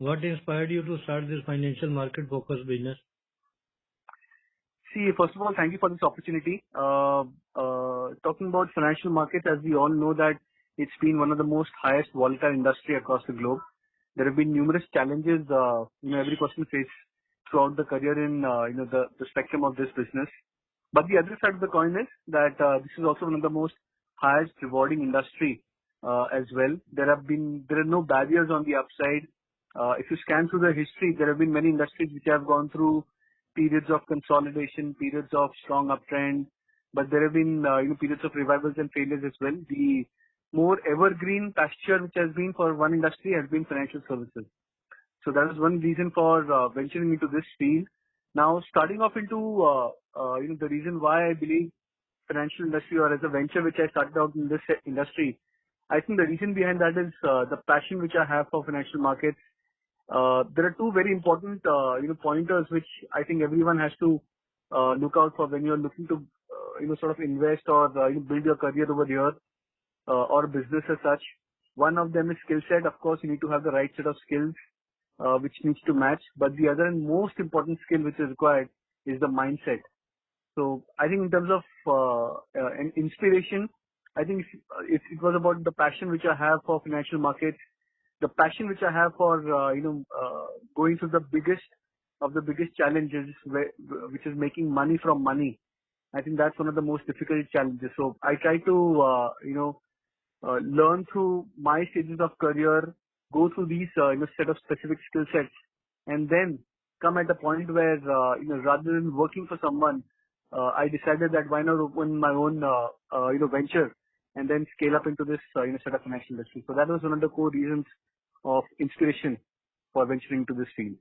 What inspired you to start this financial market focused business? See, first of all, thank you for this opportunity. Talking about financial markets, as we all know that it's been one of the most highest volatile industry across the globe. There have been numerous challenges, every person faces throughout the career in, the spectrum of this business. But the other side of the coin is that this is also one of the most highest rewarding industry as well. There are no barriers on the upside. If you scan through the history, there have been many industries which have gone through periods of consolidation, periods of strong uptrend, but there have been periods of revivals and failures as well. The more evergreen pasture which has been for one industry has been financial services. So that is one reason for venturing into this field. Now, starting off into the reason why I believe financial industry or as a venture which I started out in this industry, I think the reason behind that is the passion which I have for financial markets. There are two very important pointers which I think everyone has to look out for when you're looking to sort of invest or build your career over here or business as such. One of them is skill set. Of course, you need to have the right set of skills which needs to match. But the other and most important skill which is required is the mindset. So I think in terms of an inspiration, I think it was about the passion which I have for financial markets, the passion which I have for going through the biggest of the biggest challenges, which is making money from money. I think that's one of the most difficult challenges. So I try to learn through my stages of career, go through these set of specific skill sets, and then come at a point where rather than working for someone, I decided that why not open my own venture and then scale up into this set of financial industry. So that was one of the core reasons of inspiration for venturing into this field.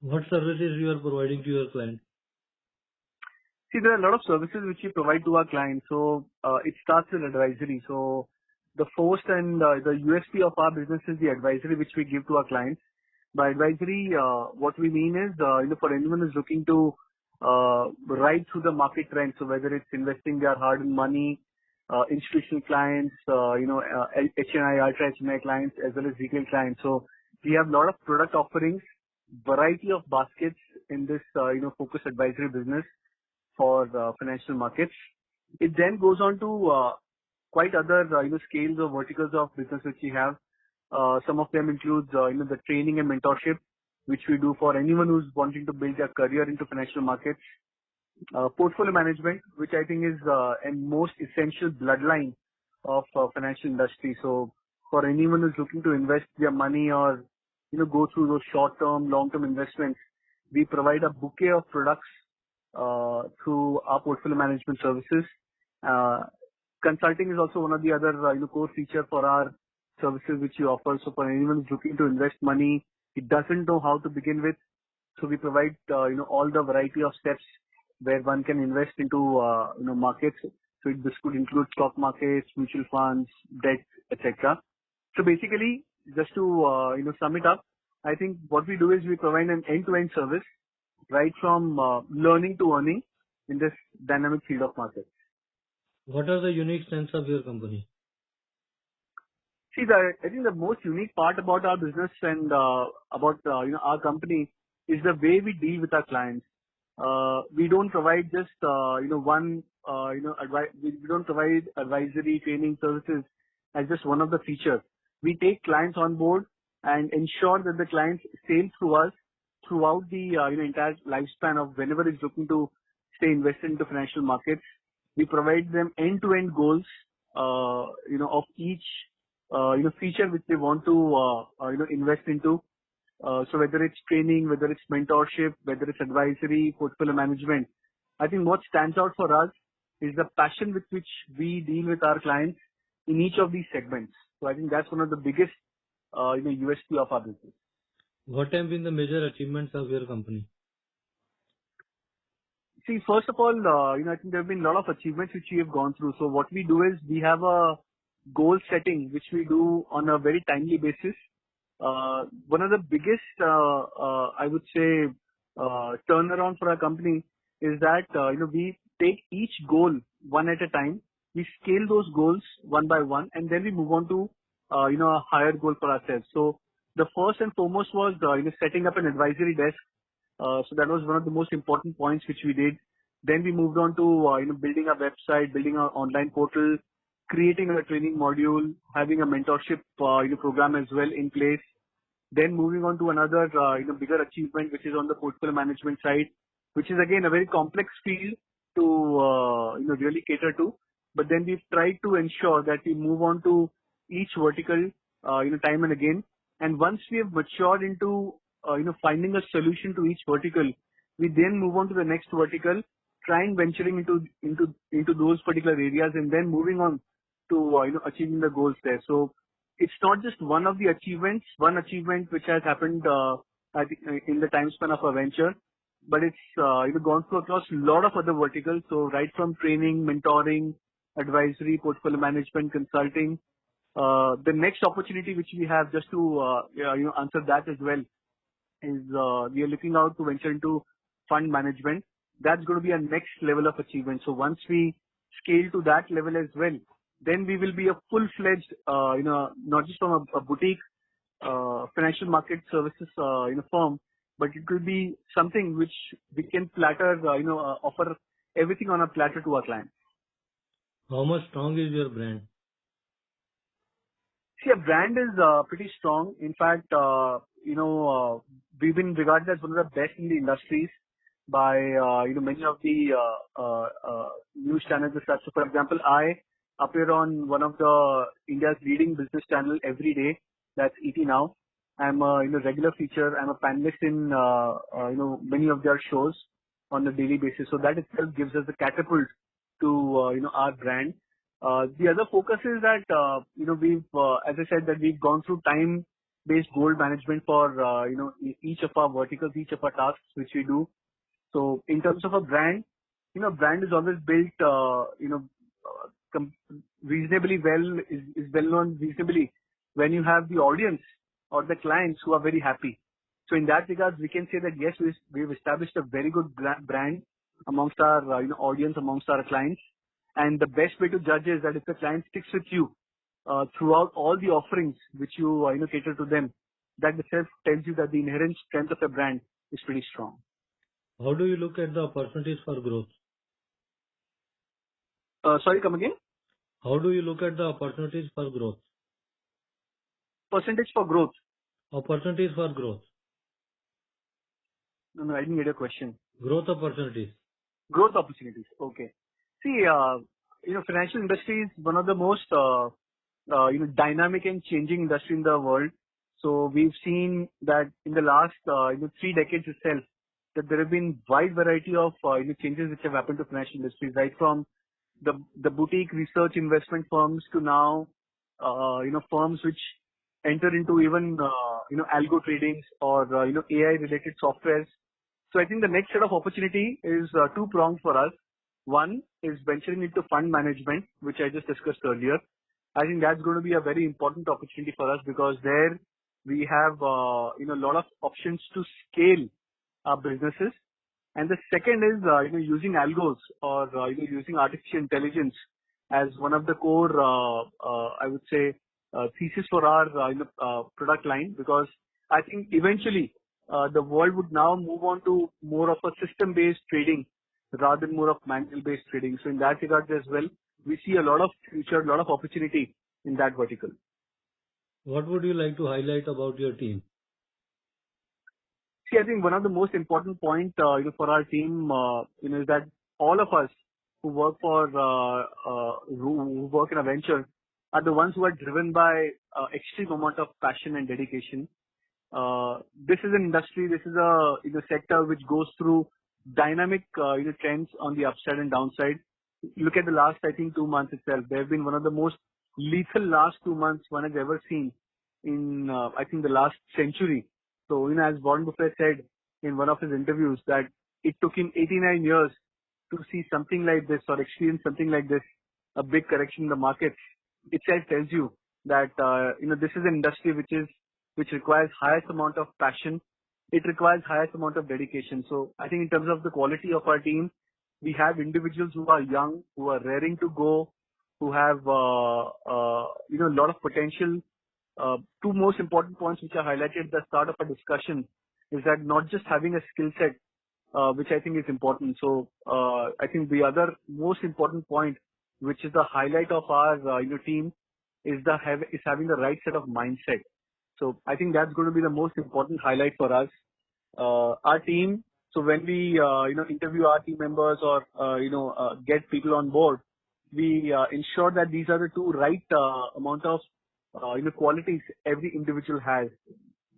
What services you are providing to your client? See, there are a lot of services which we provide to our clients. So it starts with advisory. So the first and the USP of our business is the advisory which we give to our clients. By advisory, what we mean is, for anyone who's looking to ride through the market trend, so whether it's investing their hard-earned money, institutional clients, HNI, ultra HNI clients, as well as retail clients. So we have a lot of product offerings, variety of baskets in this, focused advisory business for financial markets. It then goes on to quite other, scales or verticals of business which we have. Some of them include, the training and mentorship, which we do for anyone who's wanting to build their career into financial markets. Portfolio management, which I think is a most essential bloodline of financial industry. So for anyone who's looking to invest their money or, go through those short-term, long-term investments, we provide a bouquet of products through our portfolio management services. Consulting is also one of the other core feature for our services which we offer. So for anyone who's looking to invest money, it doesn't know how to begin with. So we provide all the variety of steps where one can invest into markets. So this could include stock markets, mutual funds, debt, etc. So basically, just to sum it up, I think what we do is we provide an end-to-end service right from learning to earning in this dynamic field of markets. What are the unique strengths of your company? See, I think the most unique part about our business and about our company is the way we deal with our clients. We don't provide just we don't provide advisory training services as just one of the features. We take clients on board and ensure that the clients stay through us throughout the entire lifespan of whenever he's looking to stay invested into financial markets. We provide them end-to-end goals of each feature which they want to invest into. So whether it's training, whether it's mentorship, whether it's advisory, portfolio management, I think what stands out for us is the passion with which we deal with our clients in each of these segments. So I think that's one of the biggest USP of our business. What have been the major achievements of your company? See, first of all, I think there have been a lot of achievements which we have gone through. So what we do is we have a goal setting which we do on a very timely basis. One of the biggest, I would say, turnaround for our company is that we take each goal one at a time. We scale those goals one by one, and then we move on to a higher goal for ourselves. So The first and foremost was setting up an advisory desk. So that was one of the most important points which we did. Then we moved on to building a website, building our online portal, creating a training module, having a mentorship program as well in place. Then moving on to another bigger achievement, which is on the portfolio management side, which is again a very complex field to really cater to. But then we've tried to ensure that we move on to each vertical time and again. And once we have matured into finding a solution to each vertical, we then move on to the next vertical, trying venturing into those particular areas, and then moving on to achieving the goals there. So it's not just one of the achievements, one achievement which has happened in the time span of our venture, but it's gone through across a lot of other verticals. So right from training, mentoring, advisory, portfolio management, consulting. The next opportunity which we have, just to answer that as well, is we are looking out to venture into fund management. That's going to be a next level of achievement. So once we scale to that level as well, then we will be a full-fledged, not just from a boutique financial market services firm, but it will be something which we can offer everything on a platter to our clients. How much strong is your brand? See, our brand is pretty strong. In fact, we've been regarded as one of the best in the industries by many of the news channels and such. So, for example, I appear on one of the India's leading business channel every day. That's ET Now. I'm a regular feature. I'm a panelist in many of their shows on a daily basis. So that itself gives us a catapult to our brand. The other focus is that we've, as I said, that we've gone through time-based goal management for each of our verticals, each of our tasks which we do. So in terms of a brand, brand is always built reasonably well, is well known reasonably when you have the audience or the clients who are very happy. So in that regard, we can say that yes, we've established a very good brand amongst our audience, amongst our clients. And the best way to judge is that if the client sticks with you throughout all the offerings which you cater to them, that itself tells you that the inherent strength of a brand is pretty strong. How do you look at the opportunities for growth? Sorry, come again? How do you look at the opportunities for growth? Percentage for growth. Opportunities for growth. No, I didn't get your question. Growth opportunities. Growth opportunities. Okay. See, financial industry is one of the most, dynamic and changing industry in the world. So we've seen that in the last, 3 decades itself, that there have been wide variety of, changes which have happened to financial industries, right from the boutique research investment firms to now, firms which enter into even, algo tradings or, AI related softwares. So I think the next set of opportunity is two-pronged for us. One is venturing into fund management, which I just discussed earlier. I think that's going to be a very important opportunity for us because there we have, a lot of options to scale our businesses. And the second is, using algos or, using artificial intelligence as one of the core, I would say, thesis for our, product line, because I think eventually, the world would now move on to more of a system-based trading rather than more of manual-based trading. So in that regard as well, we see a lot of future, a lot of opportunity in that vertical. What would you like to highlight about your team? See, I think one of the most important point, for our team, is that all of us who work for, who work in a venture are the ones who are driven by extreme amount of passion and dedication. This is an industry, this is a sector which goes through dynamic trends on the upside and downside. Look at the last, I think, 2 months itself. They have been one of the most lethal last 2 months one has ever seen in, I think, the last century. So, as Warren Buffett said in one of his interviews, that it took him 89 years to see something like this or experience something like this, a big correction in the markets. Itself tells you that, this is an industry which requires highest amount of passion. It requires highest amount of dedication. So I think in terms of the quality of our team, we have individuals who are young, who are raring to go, who have, a lot of potential two most important points which are highlighted at the start of our discussion is that not just having a skill set, which I think is important. So I think the other most important point, which is the highlight of our team, is having the right set of mindset. So I think that's going to be the most important highlight for us. Our team. So when we interview our team members or get people on board, we ensure that these are the two right amount of qualities every individual has.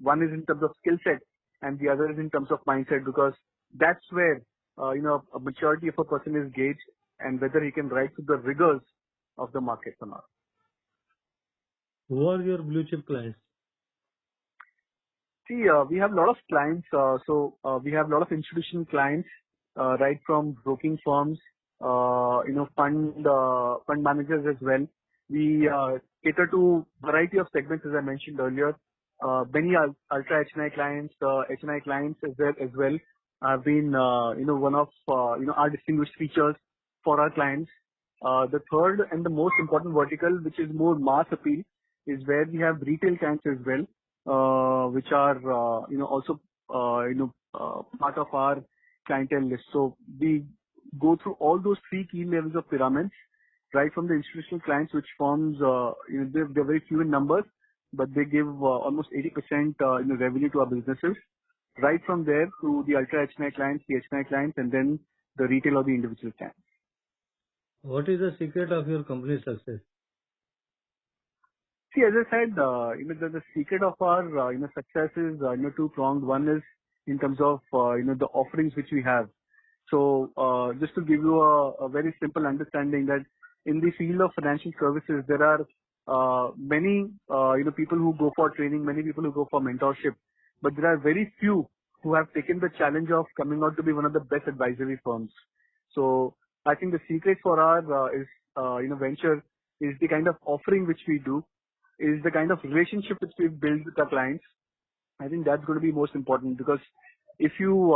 One is in terms of skill set, and the other is in terms of mindset, because that's where a maturity of a person is gauged, and whether he can rise to the rigors of the market or not. Who are your blue chip clients? See, we have a lot of clients. We have a lot of institutional clients, right from broking firms, fund managers as well. We cater to variety of segments, as I mentioned earlier. Many ultra HNI clients, HNI clients as well have been, one of, our distinguished features for our clients. The third and the most important vertical, which is more mass appeal, is where we have retail clients as well, which are, also, part of our clientele list. So we go through all those three key levels of pyramids, right from the institutional clients, which forms, they're very few in numbers, but they give almost 80% revenue to our businesses. Right from there to the ultra HNI clients, the HNI clients, and then the retail or the individual clients. What is the secret of your company's success? See, as I said, the secret of our success is two-pronged. One is in terms of the offerings which we have. So just to give you a very simple understanding, that in the field of financial services, there are many people who go for training, many people who go for mentorship, but there are very few who have taken the challenge of coming out to be one of the best advisory firms. So I think the secret for our venture is the kind of offering which we do, is the kind of relationship which we've built with our clients. I think that's going to be most important, because if you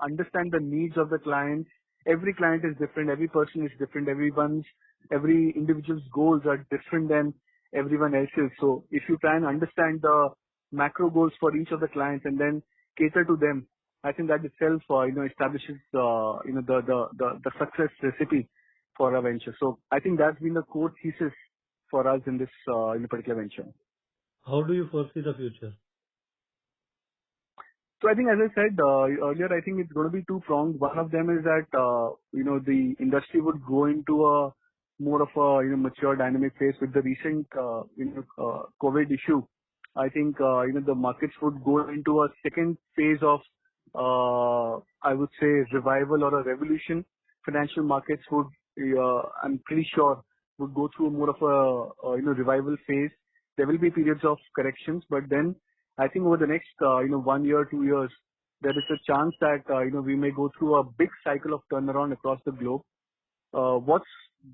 understand the needs of the client, every client is different, every person is different, every individual's goals are different than everyone else's. So if you try and understand the macro goals for each of the clients and then cater to them, I think that itself establishes the success recipe for a venture. So I think that's been the core thesis for us in this particular venture. How do you foresee the future? So I think, as I said earlier, I think it's going to be two-pronged. One of them is that, the industry would go into a more of a, mature dynamic phase with the recent, COVID issue. I think, the markets would go into a second phase of, I would say, revival or a revolution. Financial markets would, I'm pretty sure, would go through more of a, revival phase. There will be periods of corrections, but then I think over the next, 1 year, 2 years, there is a chance that, we may go through a big cycle of turnaround across the globe. What's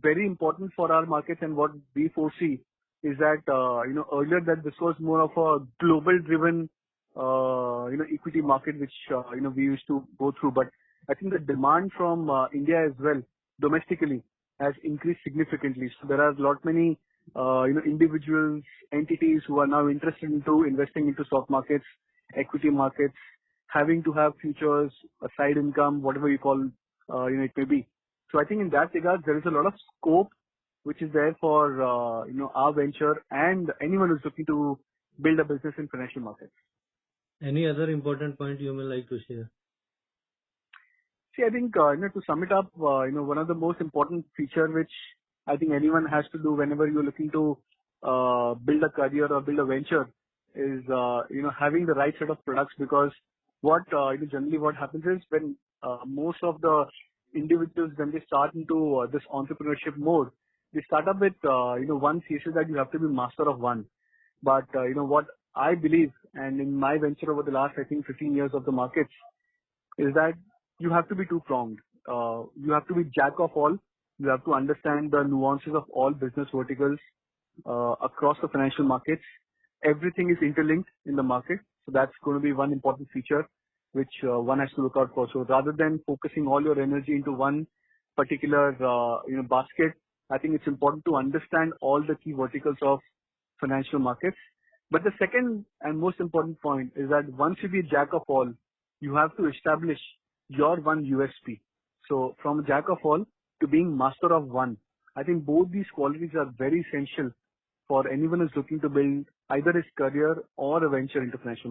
very important for our markets and what we foresee is that, earlier that this was more of a global driven, equity market, which, we used to go through. But I think the demand from India as well, domestically, has increased significantly. So there are a lot many individuals, entities who are now interested into investing into stock markets, equity markets, having to have futures, a side income, whatever you call, it may be. So I think in that regard, there is a lot of scope which is there for, our venture and anyone who's looking to build a business in financial markets. Any other important point you may like to share? See, I think, to sum it up, one of the most important feature which I think anyone has to do whenever you're looking to build a career or build a venture is, having the right set of products, because generally what happens is when most of the individuals, when they start into this entrepreneurship mode, they start up with, one thesis that you have to be master of one. But, what I believe, and in my venture over the last, I think, 15 years of the markets, is that you have to be two-pronged. You have to be jack of all. You have to understand the nuances of all business verticals across the financial markets. Everything is interlinked in the market. So that's going to be one important feature which one has to look out for. So rather than focusing all your energy into one particular basket, I think it's important to understand all the key verticals of financial markets. But the second and most important point is that once you be jack of all, you have to establish your one USP. So from jack of all to being master of one, I think both these qualities are very essential for anyone who's looking to build either his career or a venture into financial markets.